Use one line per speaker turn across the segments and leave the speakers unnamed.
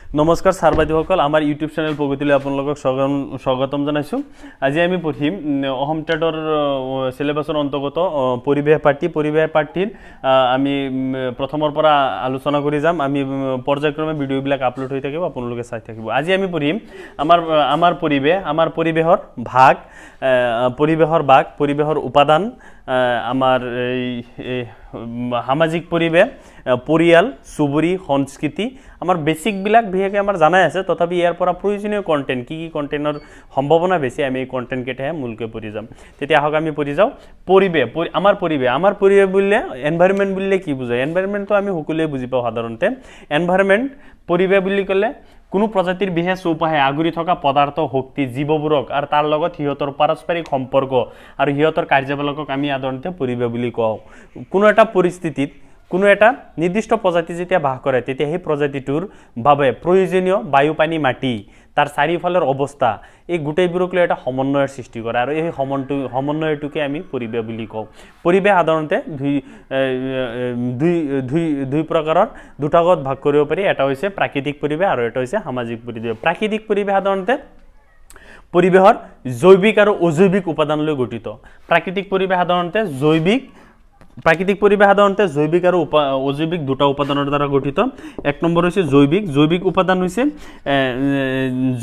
নমস্কাৰ ছাৰ বাইদেউসকল আমাৰ ইউটিউব চেনেল প্ৰগতিলৈ আপোনালোকক স্বাগতম জনাইছোঁ। আজি আমি পঢ়িম অসম টেটৰ সিলেবাছৰ অন্তৰ্গত পৰিৱেশ পাঠ্যৰ আমি প্ৰথমৰ পৰা আলোচনা কৰি যাম। আমি পৰ্যায়ক্ৰমে ভিডিঅ'বিলাক আপলোড হৈ থাকিব, আপোনালোকে চাই থাকিব। আজি আমি পঢ়িম আমাৰ পৰিৱেশৰ উপাদান, আমাৰ সামাজিক পৰিৱেশ, পৰিয়াল, চুবুৰী, সংস্কৃতি, আমাৰ বেসিকবিলাক বিশেষকৈ আমাৰ জানাই আছে, তথাপি ইয়াৰ পৰা প্ৰয়োজনীয় কণ্টেণ্ট কি কণ্টেণ্টৰ সম্ভাৱনা বেছি, আমি এই কণ্টেণ্টকেইটাহে মূলকৈ পঢ়ি যাম। তেতিয়া আহক আমি পঢ়ি যাওঁ। আমাৰ পৰিৱেশ বুলিলে এনভাইৰনমেণ্ট বুলিলে কি বুজায়? এনভাইৰনমেণ্টটো আমি সকলোৱে বুজি পাওঁ সাধাৰণতে। এনভাইৰনমেণ্ট পৰিৱেশ বুলি ক'লে কোনো প্ৰজাতিৰ বিশেষ চৌপাশে আগুৰি থকা পদাৰ্থ, শক্তি, জীৱবোৰক আৰু তাৰ লগত সিহঁতৰ পাৰস্পৰিক সম্পৰ্ক আৰু সিহঁতৰ কাৰ্যকলাপক আমি সাধাৰণতে পৰিৱেশ বুলি কওঁ। কোনো এটা পৰিস্থিতিত কোনো এটা নিৰ্দিষ্ট প্ৰজাতি যেতিয়া বাস কৰে, তেতিয়া সেই প্ৰজাতিটোৰ বাবে প্ৰয়োজনীয় বায়ু, পানী, মাটি, তাৰ চাৰিওফালৰ অৱস্থা, এই গোটেইবোৰক লৈ এটা সমন্বয়ৰ সৃষ্টি কৰে, আৰু এই সমন্বয়টোকে আমি পৰিৱেশ বুলি কওঁ। পৰিৱেশ সাধাৰণতে দুই প্ৰকাৰৰ, দুটা ভাগত ভাগ কৰিব পাৰি। এটা হৈছে প্ৰাকৃতিক পৰিৱেশ আৰু এটা হৈছে সামাজিক পৰিৱেশ। প্ৰাকৃতিক পৰিৱেশ সাধাৰণতে পৰিৱেশৰ জৈৱিক আৰু অজৈৱিক উপাদান লৈ গঠিত। প্ৰাকৃতিক পৰিৱেশ সাধাৰণতে জৈৱিক আৰু অজৈৱিক দুটা উপাদানৰ দ্বাৰা গঠিত। এক নম্বৰ হৈছে জৈৱিক উপাদান হৈছে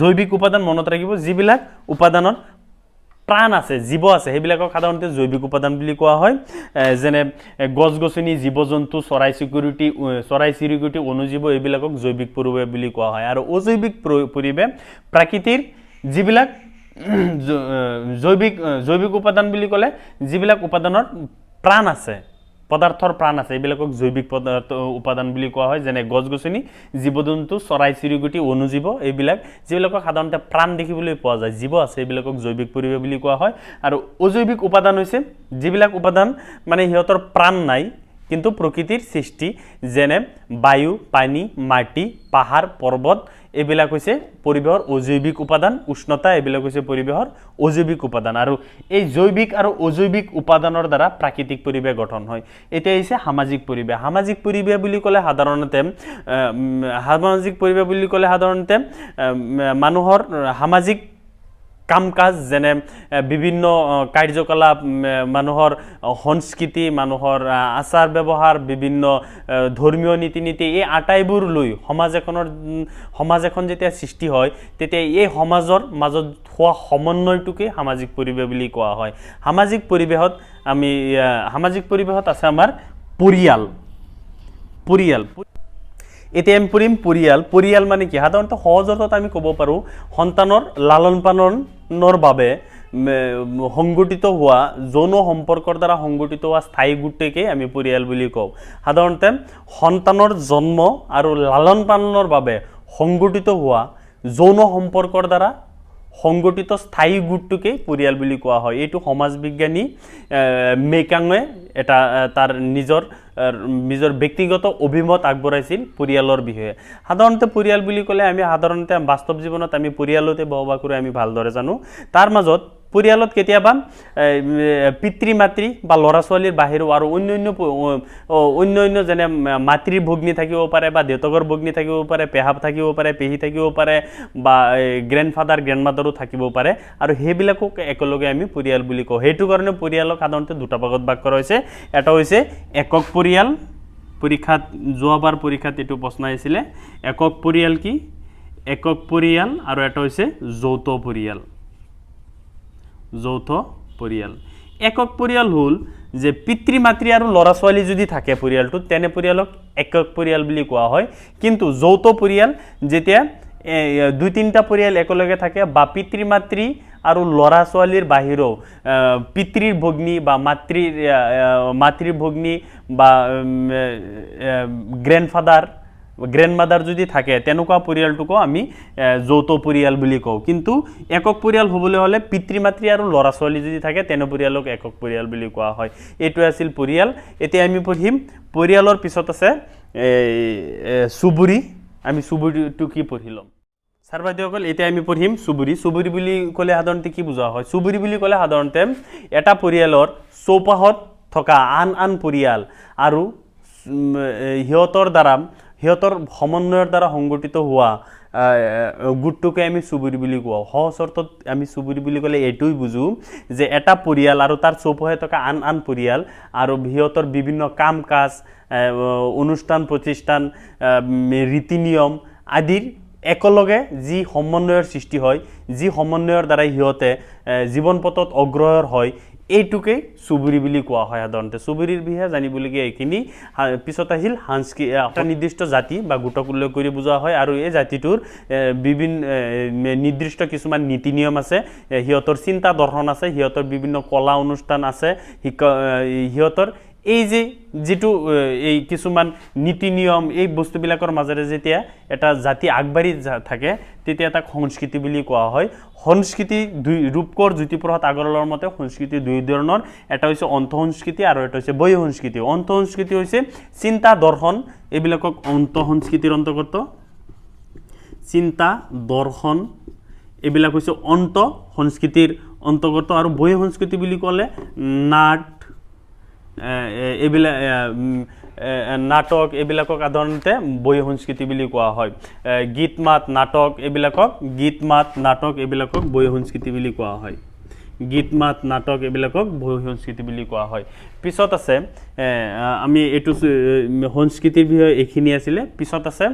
জৈৱিক উপাদান মনত ৰাখিব, যিবিলাক উপাদানত প্ৰাণ আছে, জীৱ আছে, সেইবিলাকক সাধাৰণতে জৈৱিক উপাদান বুলি কোৱা হয়। যেনে গছ গছনি, জীৱ জন্তু, চৰাই চিৰিকটি, অণুজীৱ, এইবিলাকক জৈৱিক পৰিৱেশ বুলি কোৱা হয়। আৰু অজৈৱিক পৰিৱেশ প্ৰাকৃতিৰ যিবিলাক জৈৱিক উপাদান বুলি ক'লে যিবিলাক উপাদানৰ প্ৰাণ আছে, পদাৰ্থৰ প্ৰাণ আছে, এইবিলাকক জৈৱিক উপাদান বুলি কোৱা হয়। যেনে গছ গছনি, জীৱ জন্তু, চৰাই চিৰিকটি, অণুজীৱ, যিবিলাকক সাধাৰণতে প্ৰাণ দেখিবলৈ পোৱা যায়, জীৱ আছে, এইবিলাকক জৈৱিক পৰিৱেশ বুলি কোৱা হয়। আৰু অজৈৱিক উপাদান হৈছে যিবিলাক উপাদান মানে সিহঁতৰ প্ৰাণ নাই কিন্তু প্ৰকৃতিৰ সৃষ্টি, যেনে বায়ু, পানী, মাটি, পাহাৰ, পৰ্বত, এইবিলাক হৈছে পৰিৱেশৰ অজৈৱিক উপাদান। উষ্ণতা, এইবিলাক হৈছে পৰিৱেশৰ অজৈৱিক উপাদান। আৰু এই জৈৱিক আৰু অজৈৱিক উপাদানৰ দ্বাৰা প্ৰাকৃতিক পৰিৱেশ গঠন হয়। এতিয়া হৈছে সামাজিক পৰিৱেশ। সামাজিক পৰিৱেশ বুলি ক'লে সাধাৰণতে মানুহৰ সামাজিক কাম কাজ, যেনে বিভিন্ন কাৰ্যকলাপ, মানুহৰ সংস্কৃতি, মানুহৰ আচাৰ ব্যৱহাৰ, বিভিন্ন ধৰ্মীয় নীতি নীতি, এই আটাইবোৰ লৈ সমাজ এখন যেতিয়া সৃষ্টি হয়, তেতিয়া এই সমাজৰ মাজত হোৱা সমন্বয়টোকে সামাজিক পৰিৱেশ বুলি কোৱা হয়। সামাজিক পৰিৱেশত আছে আমাৰ পৰিয়াল। এতিয়া আমি পঢ়িম পৰিয়াল মানে কি? সাধাৰণতে সহজ অৰ্থত আমি ক'ব পাৰোঁ, সন্তানৰ লালন পালনৰ বাবে সংগঠিত হোৱা, যৌন সম্পৰ্কৰ দ্বাৰা সংগঠিত হোৱা স্থায়ী গোটকে আমি পৰিয়াল বুলি কওঁ। সাধাৰণতে সন্তানৰ জন্ম আৰু লালন পালনৰ বাবে সংগঠিত হোৱা যৌন সম্পৰ্কৰ দ্বাৰা সংগঠিত স্থায়ী গোটটোকে পৰিয়াল বুলি কোৱা হয়। এইটো সমাজ বিজ্ঞানী মেকাঙে তাৰ নিজৰ ব্যক্তিগত অভিমত আগবঢ়াইছিল পৰিয়ালৰ বিষয়ে। সাধাৰণতে পৰিয়াল বুলি ক'লে আমি সাধাৰণতে বাস্তৱ জীৱনত আমি পৰিয়ালতে বসবাস কৰি আমি ভালদৰে জানো। তাৰ মাজত পৰিয়ালত কেতিয়াবা পিতৃ মাতৃ বা ল'ৰা ছোৱালীৰ বাহিৰেও আৰু অন্য যেনে মাতৃৰ ভগ্নী থাকিব পাৰে, বা দেউতাকৰ ভগ্নী থাকিব পাৰে, পেহাব থাকিব পাৰে, পেহী থাকিব পাৰে, বা গ্ৰেণ্ডফাদাৰ গ্ৰেণ্ডমাদাৰো থাকিব পাৰে, আৰু সেইবিলাকক একেলগে আমি পৰিয়াল বুলি কওঁ। সেইটো কাৰণে পৰিয়ালক সাধাৰণতে দুটা ভাগত ভাগ কৰা হৈছে। এটা হৈছে একক পৰিয়াল, যোৱাবাৰ পৰীক্ষাত এইটো প্ৰশ্ন আহিছিলে। একক পৰিয়াল কি? একক পৰিয়াল। আৰু এটা হৈছে যৌথ পৰিয়াল। একক পৰিয়াল হ'ল যে পিতৃ মাতৃ আৰু ল'ৰা ছোৱালী যদি থাকে পৰিয়ালটোত, তেনে পৰিয়ালক একক পৰিয়াল বুলি কোৱা হয়। কিন্তু যৌথ পৰিয়াল যেতিয়া দুই তিনিটা পৰিয়াল একেলগে থাকে, বা পিতৃ মাতৃ আৰু ল'ৰা ছোৱালীৰ বাহিৰেও পিতৃৰ ভগ্নী বা মাতৃৰ ভগ্নী বা গ্ৰেণ্ডমাদাৰ যদি থাকে, তেনেকুৱা পৰিয়ালটোকো আমি যৌথ পৰিয়াল বুলি কওঁ। কিন্তু একক পৰিয়াল হ'বলৈ হ'লে পিতৃ মাতৃ আৰু ল'ৰা ছোৱালী যদি থাকে, তেনে পৰিয়ালক একক পৰিয়াল বুলি কোৱা হয়। এইটোৱে আছিল পৰিয়াল। এতিয়া আমি পঢ়িম পৰিয়ালৰ পিছত আছে চুবুৰী। আমি চুবুৰীটো কি পঢ়ি ল'ম। ছাৰ বাইদেউসকল, এতিয়া আমি পঢ়িম চুবুৰী বুলি ক'লে সাধাৰণতে কি বুজা হয়? চুবুৰী বুলি ক'লে সাধাৰণতে এটা পৰিয়ালৰ চৌপাশত থকা আন পৰিয়াল আৰু সিহঁতৰ দ্বাৰা সিহঁতৰ সমন্বয়ৰ দ্বাৰা সংগঠিত হোৱা গোটটোকে আমি চুবুৰী বুলি কোৱা সহজ অৰ্থত আমি চুবুৰী বুলি ক'লে এইটোই বুজো যে এটা পৰিয়াল আৰু তাৰ চৌপাশে থকা আন আন পৰিয়াল আৰু সিহঁতৰ বিভিন্ন কাম কাজ অনুষ্ঠান প্ৰতিষ্ঠান ৰীতি নিয়ম আদিৰ একেলগে যি সমন্বয়ৰ সৃষ্টি হয় যি সমন্বয়ৰ দ্বাৰা সিহঁতে জীৱন পথত অগ্ৰসৰ হয় এইটোকে চুবুৰী বুলি কোৱা হয় সাধাৰণতে চুবুৰীৰ বিষয়ে জানিবলগীয়া এইখিনি পিছত আহিল এটা নিৰ্দিষ্ট জাতি বা গোটক উল্লেখ কৰি বুজোৱা হয় আৰু এই জাতিটোৰ বিভিন্ন নিৰ্দিষ্ট কিছুমান নীতি নিয়ম আছে সিহঁতৰ চিন্তা দৰ্শন আছে সিহঁতৰ বিভিন্ন কলা অনুষ্ঠান আছে সিহঁতৰ এই যে যেটো এই কিছুমান নীতি নিয়ম এই বস্তুবিলাকৰ মাজেৰে যেতিয়া এটা জাতি আগবাঢ়ি থাকে তেতিয়া এটা সংস্কৃতি বুলি কোৱা হয় সংস্কৃতি দুই ৰূপকৰ জ্যোতিপ্ৰসাদ আগৰৱালাৰ মতে সংস্কৃতি দুই ধৰণৰ এটা হৈছে অন্তঃসংস্কৃতি আৰু এটা হৈছে বহিঃ সংস্কৃতি অন্তঃসংস্কৃতি হৈছে চিন্তা দৰ্শন এইবিলাকক অন্তঃসংস্কৃতিৰ অন্তৰ্গত চিন্তা দৰ্শন এইবিলাক হৈছে অন্তঃসংস্কৃতিৰ অন্তৰ্গত আৰু বহিঃ সংস্কৃতি বুলি ক'লে নাট এইবিলাক নাটক এইবিলাকক সাধাৰণতে বহিঃ সংস্কৃতি বুলি কোৱা হয় গীত মাত নাটক এইবিলাকক বহিঃ সংস্কৃতি বুলি কোৱা হয় গীত মাত নাটক এইবিলাকক বহিঃ সংস্কৃতি বুলি কোৱা হয় পিছত আছে আমি এইটো সংস্কৃতিৰ বিষয়ে এইখিনি আছিলে পিছত আছে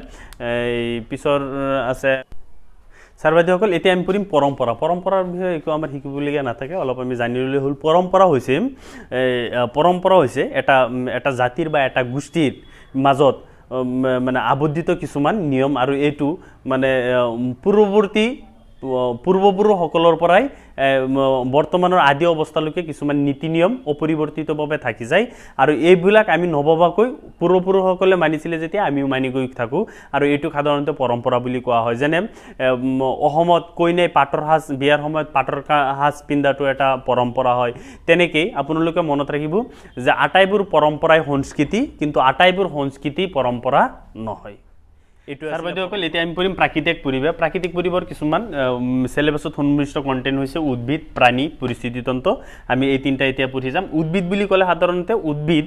পিছৰ আছে ছাৰবাদীসকল এতিয়া আমি পঢ়িম পৰম্পৰাৰ বিষয়ে একো আমাৰ শিকিবলগীয়া নাথাকে অলপ আমি জানিবলৈ হ'ল পৰম্পৰা হৈছে এটা জাতিৰ বা এটা গোষ্ঠীৰ মাজত মানে আবদ্ধিত কিছুমান নিয়ম আৰু এইটো মানে পূৰ্বপুৰুষসকলৰ পৰাই বৰ্তমানৰ আদি অৱস্থালৈকে কিছুমান নীতি নিয়ম অপৰিৱৰ্তিতভাৱে থাকি যায় আৰু এইবিলাক আমি নভবাকৈ পূৰ্বপুৰুষসকলে মানিছিলে যেতিয়া আমিও মানি গৈ থাকোঁ আৰু এইটো সাধাৰণতে পৰম্পৰা বুলি কোৱা হয় যেনে অসমত কইনাই পাটৰ সাজ বিয়াৰ সময়ত পাটৰ সাজ পিন্ধাটো এটা পৰম্পৰা হয় তেনেকৈ আপোনালোকে মনত ৰাখিব যে আটাইবোৰ পৰম্পৰাই সংস্কৃতি কিন্তু আটাইবোৰ সংস্কৃতি পৰম্পৰা নহয় ছাৰবাদীসকল এতিয়া আমি পঢ়িম প্ৰাকৃতিক পৰিৱেশৰ কিছুমান চিলেবাছত সন্মিষ্ট কণ্টেণ্ট হৈছে উদ্ভিদ প্ৰাণী পৰিস্থিতিতন্ত্ৰ আমি এই তিনিটা এতিয়া পঢ়ি যাম উদ্ভিদ বুলি ক'লে সাধাৰণতে উদ্ভিদ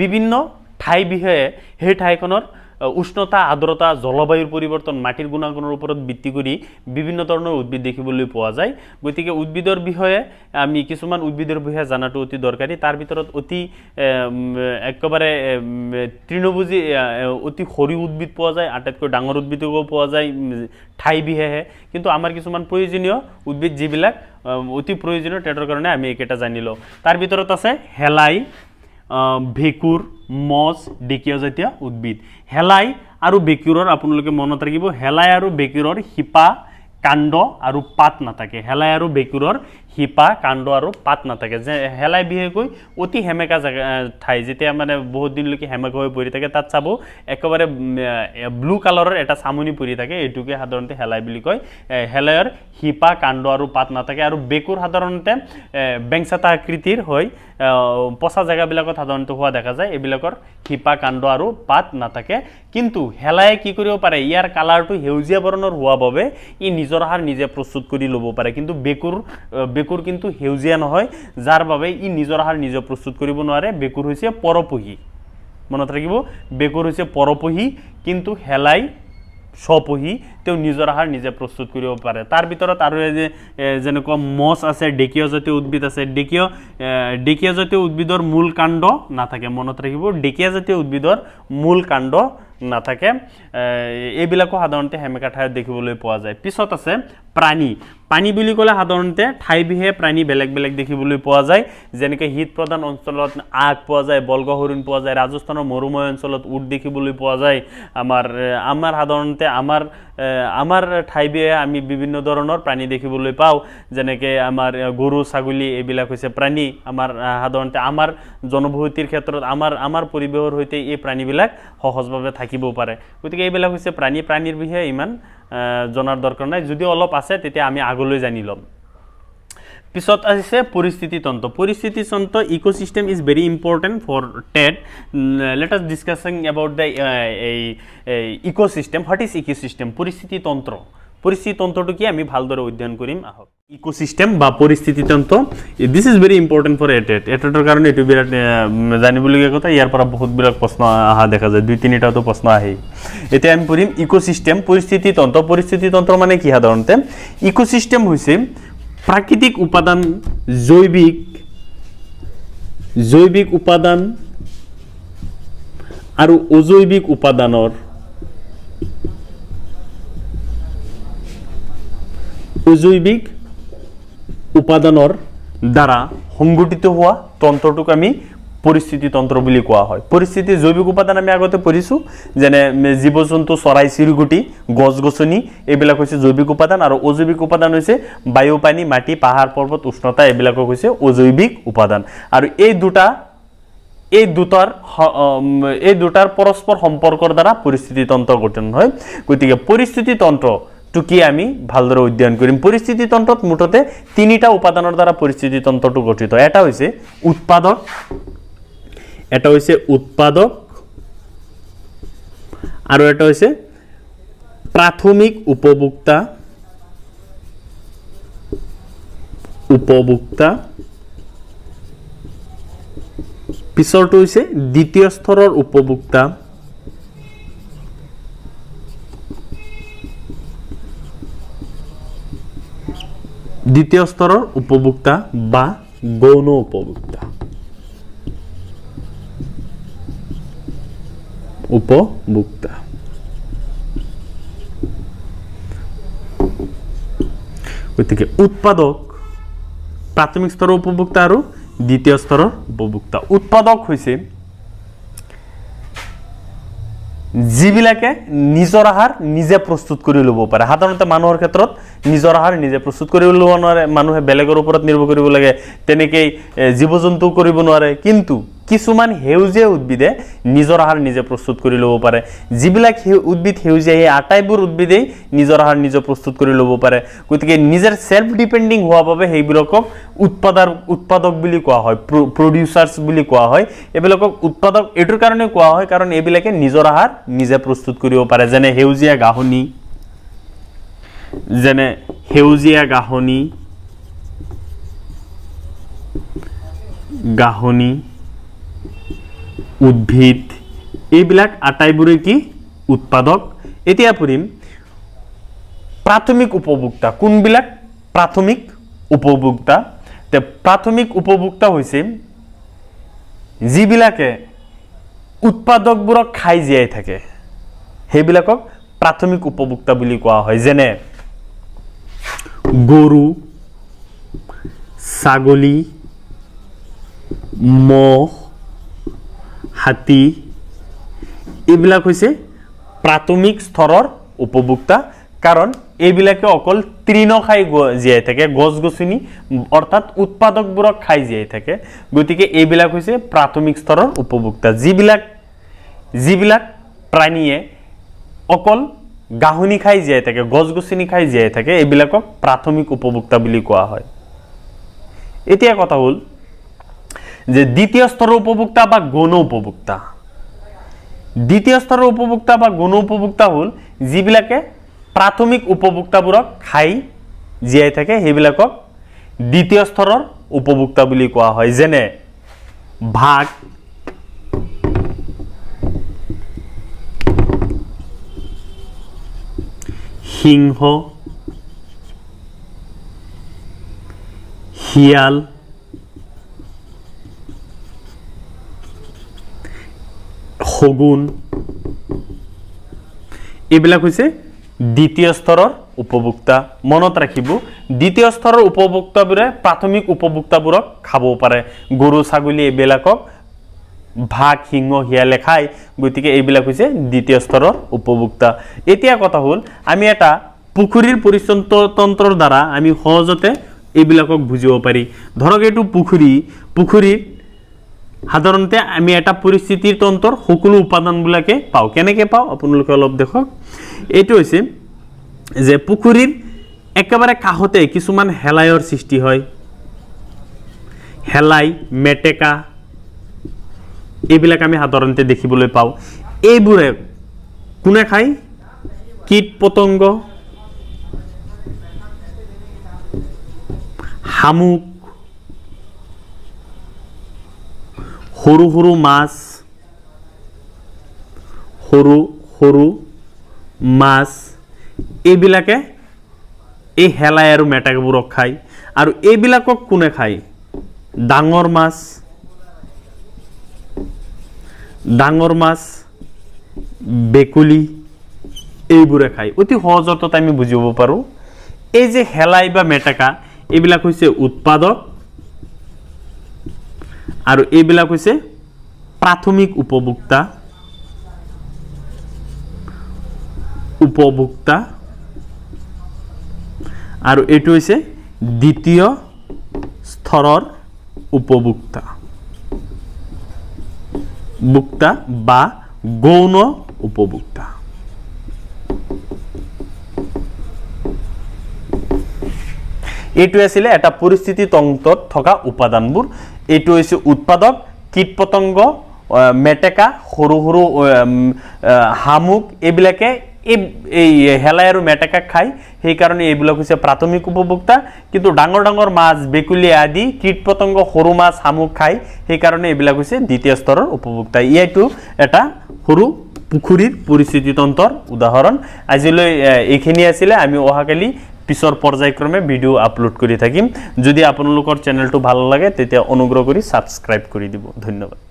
বিভিন্ন ঠাই বিষয়ে সেই ঠাইখনৰ উষ্ণতা আৰ্দ্ৰতা জলবায়ুৰ পৰিৱৰ্তন মাটিৰ গুণাগুণৰ ওপৰত ভিত্তি কৰি বিভিন্ন ধৰণৰ উদ্ভিদ দেখিবলৈ পোৱা যায় গতিকে উদ্ভিদৰ বিষয়ে আমি কিছুমান উদ্ভিদৰ বিষয়ে জানাটো অতি দৰকাৰী তাৰ ভিতৰত অতি একেবাৰে তৃণভোজী অতি সৰু উদ্ভিদ পোৱা যায় আটাইতকৈ ডাঙৰ উদ্ভিদও পোৱা যায় ঠাই বিশেষে কিন্তু আমাৰ কিছুমান প্ৰয়োজনীয় উদ্ভিদ যিবিলাক অতি প্ৰয়োজনীয় তাৰ কাৰণে আমি এইকেইটা জানি লওঁ তাৰ ভিতৰত আছে হেলাই ভেকুৰ মজ ডেকিয়া জাতীয় উদ্ভিদ হেলাই আৰু বেকুৰৰ আপোনালোকে মনত ৰাখিব হেলাই আৰু বেকুৰৰ শিপা কাণ্ড আৰু পাত নাথাকে হেলাই আৰু বেকুৰৰ শিপা কাণ্ড আৰু পাত নাথাকে যে হেলাই বিশেষকৈ অতি হেমেকা জাগা ঠাই যেতিয়া মানে বহুত দিনলৈকে হেমেকা হৈ পৰি থাকে তাত চাব একেবাৰে ব্লু কালাৰৰ এটা চামনি পৰি থাকে এইটোকে সাধাৰণতে হেলাই বুলি কয় হেলাইৰ শিপা কাণ্ড আৰু পাত নাথাকে আৰু বেকুৰ সাধাৰণতে বেংচাতা আকৃতিৰ হয় পচা জায়গাবিলাকত সাধাৰণতে হোৱা দেখা যায় এইবিলাকৰ শিপা কাণ্ড আৰু পাত নাথাকে কিন্তু হেলাই কি কৰিব পাৰে ইয়াৰ কালাৰটো সেউজীয়া বৰণৰ হোৱা বাবে ই নিজৰ আহাৰ নিজে প্ৰস্তুত কৰি ল'ব পাৰে কিন্তু বেকুৰ কিন্তু সেউজীয়া নহয় যাৰ বাবে ই নিজৰ আহাৰ নিজে প্ৰস্তুত কৰিব নোৱাৰে বেকুৰ হৈছে পৰপহী মনত ৰাখিব বেকুৰ হৈছে পৰপহী কিন্তু হেলাই স্বপহী তেওঁ নিজৰ আহাৰ নিজে প্ৰস্তুত কৰিব পাৰে তাৰ ভিতৰত আৰু যেনেকুৱা মছ আছে ডেকিয়া জাতীয় উদ্ভিদ আছে ডেকিয়া জাতীয় উদ্ভিদৰ মূল কাণ্ড নাথাকে মনত ৰাখিব ডেকিয়া জাতীয় উদ্ভিদৰ মূল কাণ্ড নাথাকে এইবিলাকো সাধাৰণতে হেমেকা ঠাইত দেখিবলৈ পোৱা যায় পিছত আছে প্ৰাণী বুলি ক'লে সাধাৰণতে ঠাই বিশেষে প্ৰাণী বেলেগ বেলেগ দেখিবলৈ পোৱা যায় যেনেকৈ শীত প্ৰধান অঞ্চলত আগ পোৱা যায় বল্গ হৰিণ পোৱা যায় ৰাজস্থানৰ মৰুময় অঞ্চলত উট দেখিবলৈ পোৱা যায় আমাৰ সাধাৰণতে আমাৰ ঠাই বিশেষে আমি বিভিন্ন ধৰণৰ প্ৰাণী দেখিবলৈ পাওঁ যেনেকৈ আমাৰ গৰু ছাগলী এইবিলাক হৈছে প্ৰাণী আমাৰ সাধাৰণতে আমাৰ জনবসতিৰ ক্ষেত্ৰত আমাৰ পৰিৱেশৰ সৈতে এই প্ৰাণীবিলাক সহজভাৱে থাকিব পাৰে গতিকে এইবিলাক হৈছে প্ৰাণীৰ বিষয়ে ইমান জনাৰ দৰকাৰ নাই যদি অলপ আছে তেতিয়া আমি আগলৈ জানি ল'ম পিছত আছে পৰিস্থিতিতন্ত্ৰ ecosystem is very important for that let us discussing about the ecosystem what is ecosystem পৰিস্থিতিতন্ত্ৰটো কি আমি ভালদৰে অধ্যয়ন কৰিম আহক ইকোসিস্টেম বা পৰিস্থিতিতন্ত্ৰ this is very important for এটেটৰ কাৰণে এইটো বিৰাট জানিবলগীয়া কথা ইয়াৰ পৰা বহুতবিলাক প্ৰশ্ন অহা দেখা যায় 2-3টাতো প্ৰশ্ন আহে এতিয়া আমি পঢ়িম ইকোসিস্টেম পৰিস্থিতিতন্ত্ৰ মানে কি সাধাৰণতে ইকোসিস্টেম হৈছে প্ৰাকৃতিক উপাদান জৈৱিক উপাদান আৰু অজৈৱিক উপাদানৰ দ্বাৰা সংগঠিত হোৱা তন্ত্ৰটোক আমি পৰিস্থিতিতন্ত্ৰ বুলি কোৱা হয় পৰিস্থিতি জৈৱিক উপাদান আমি আগতে পঢ়িছো যেনে জীৱ-জন্তু চৰাই চিৰিকটি গছ-গছনি এইবিলাক হৈছে জৈৱিক উপাদান আৰু অজৈৱিক উপাদান হৈছে বায়ু পানী মাটি পাহাৰ পৰ্বত উষ্ণতা এইবিলাক হৈছে অজৈৱিক উপাদান আৰু এই দুটাৰ পৰস্পৰ সম্পৰ্কৰ দ্বাৰা পৰিস্থিতিতন্ত্ৰ গঠন হয় গতিকে পৰিস্থিতিতন্ত্ৰ তো কি আমি ভালদৰে অধ্যয়ন কৰিম পৰিস্থিতিতন্ত্ৰত মুঠতে তিনিটা উপাদানৰ দ্বাৰা পৰিস্থিতিতন্ত্ৰটো গঠিত এটা হৈছে উৎপাদক আৰু এটা হৈছে প্ৰাথমিক উপভোক্তা পিছৰটো হৈছে দ্বিতীয় স্তৰৰ উপভোক্তা বা গৌণ উপভোক্তা গতিকে উৎপাদক প্ৰাথমিক স্তৰৰ উপভোক্তা আৰু দ্বিতীয় স্তৰৰ উপভোক্তা উৎপাদক হৈছে যিবিলাকে নিজৰ আহাৰ নিজে প্ৰস্তুত কৰি ল'ব পাৰে সাধাৰণতে মানুহৰ ক্ষেত্ৰত নিজৰ আহাৰ নিজে প্ৰস্তুত কৰি ল'ব নোৱাৰে মানুহে বেলেগৰ ওপৰত নিৰ্ভৰ কৰিব লাগে তেনেকৈ জীৱ-জন্তু কৰিব নোৱাৰে কিন্তু কিছুমান হেউজীয়া উদ্ভিদে নিজৰ আহাৰ নিজে প্ৰস্তুত কৰি ল'ব পাৰে যিবিলাক উদ্ভিদ হেউজীয়া এই আটাইবোৰ উদ্ভিদেই নিজৰ আহাৰ নিজে প্ৰস্তুত কৰি ল'ব পাৰে গতিকে নিজৰ সেলফ ডিপেন্ডিং হোৱা বাবে সেইবিলাকক উৎপাদক বুলি কোৱা হয় প্ৰডিউচাৰ্ছ বুলি কোৱা হয় এইবিলাকক উৎপাদক এইটোৰ কাৰণে কোৱা হয় কাৰণ এইবিলাকে নিজৰ আহাৰ নিজে প্ৰস্তুত কৰিব পাৰে যেনে সেউজীয়া গাহনি উদ্ভিদ এইবিলাক আটাইবোৰে কি উৎপাদক এতিয়া পঢ়িম প্ৰাথমিক উপভোক্তা কোনবিলাক প্ৰাথমিক উপভোক্তা হৈছে যিবিলাকে উৎপাদকবোৰক খাই জীয়াই থাকে সেইবিলাকক প্ৰাথমিক উপভোক্তা বুলি কোৱা হয় যেনে গৰু ছাগলী মহ হাতী এইবিলাক হৈছে প্ৰাথমিক স্তৰৰ উপভোক্তা কাৰণ এইবিলাকে অকল তৃণ খাই জীয়াই থাকে গছ-গছনি অৰ্থাৎ উৎপাদকবোৰক খাই জীয়াই থাকে গতিকে এইবিলাক হৈছে প্ৰাথমিক স্তৰৰ উপভোক্তা যিবিলাক প্ৰাণীয়ে অকল গাহনি খাই জীয়াই থাকে গছ-গছনি খাই জীয়াই থাকে এইবিলাকক প্ৰাথমিক উপভোক্তা বুলি কোৱা হয় এতিয়া কথা হ'ল যে দ্বিতীয় স্তৰৰ উপভোক্তা বা গৌণ উপভোক্তা হ'ল যিবিলাকে প্ৰাথমিক উপভোক্তাবোৰক খাই জীয়াই থাকে সেইবিলাকক দ্বিতীয় স্তৰৰ উপভোক্তা বুলি কোৱা হয় যেনে বাঘ সিংহ শিয়াল শগুন এইবিলাক হৈছে দ্বিতীয় স্তৰৰ উপভোক্তা মনত ৰাখিব দ্বিতীয় স্তৰৰ উপভোক্তাবোৰে প্ৰাথমিক উপভোক্তাবোৰক খাব পাৰে গৰু ছাগলী এইবিলাকক বাঘ সিংহ শিয়ালে খায় গতিকে এইবিলাক হৈছে দ্বিতীয় স্তৰৰ উপভোক্তা এতিয়া কথা হ'ল আমি এটা পুখুৰীৰ পৰিস্থিতিতন্ত্ৰৰ দ্বাৰা আমি সহজতে এইবিলাকক বুজিব পাৰি ধৰক এইটো পুখুৰীৰ সাধাৰণতে আমি এটা পৰিস্থিতিৰ তন্ত্ৰৰ সকলো উপাদানবিলাকে পাওঁ কেনেকৈ পাওঁ আপোনালোকে অলপ দেখক এইটো হৈছে যে পুখুৰীৰ একেবাৰে কাষতে কিছুমান হেলাইৰ সৃষ্টি হয় হেলাই মেটেকা এইবিলাক আমি সাধাৰণতে দেখিবলৈ পাওঁ এইবোৰে কোনে খায় কীট পতংগ শামুক, সৰু সৰু মাছ, সৰু সৰু মাছ এইবিলাকে এই হেলাই আৰু মেটেকাবোৰক খায়। আৰু এইবিলাকক কোনে খায়? ডাঙৰ মাছ, বেকুলি এইবোৰে খায়। অতি সহজ অৰ্থত আমি বুজিব পাৰোঁ এই যে হেলাই বা মেটেকা এইবিলাক হৈছে উৎপাদক আৰু এইবিলাক হৈছে প্ৰাথমিক উপভোক্তা আৰু এইটো হৈছে দ্বিতীয় স্তৰৰ উপভোক্তা বা গৌণ উপভোক্তা। এইটো আছিলে এটা পৰিস্থিতি তন্ত্ৰত থকা উপাদানবোৰ। এইটো হৈছে উৎপাদক, কীট পতংগ, মেটেকা, সৰু সৰু শামুক এইবিলাকে এই হেলাই আৰু মেটেকাক খায়, সেইকাৰণে এইবিলাক হৈছে প্ৰাথমিক উপভোক্তা। কিন্তু ডাঙৰ ডাঙৰ মাছ, বেকুলি আদি কীট পতংগ, সৰু মাছ, শামুক খায়, সেইকাৰণে এইবিলাক হৈছে দ্বিতীয় স্তৰৰ উপভোক্তা। এইটো এটা সৰু পুখুৰীৰ পৰিস্থিতি তন্ত্ৰৰ উদাহৰণ। আজিলৈ এইখিনি আছিলে। আমি অহাকালি পিছৰ পৰ্যায়ক্ৰমে ভিডিঅ' আপলোড কৰি থাকিম। যদি আপোনালোকৰ চেনেলটো ভাল লাগে তেতিয়া অনুগ্ৰহ কৰি ছাবস্ক্ৰাইব কৰি দিব। ধন্যবাদ।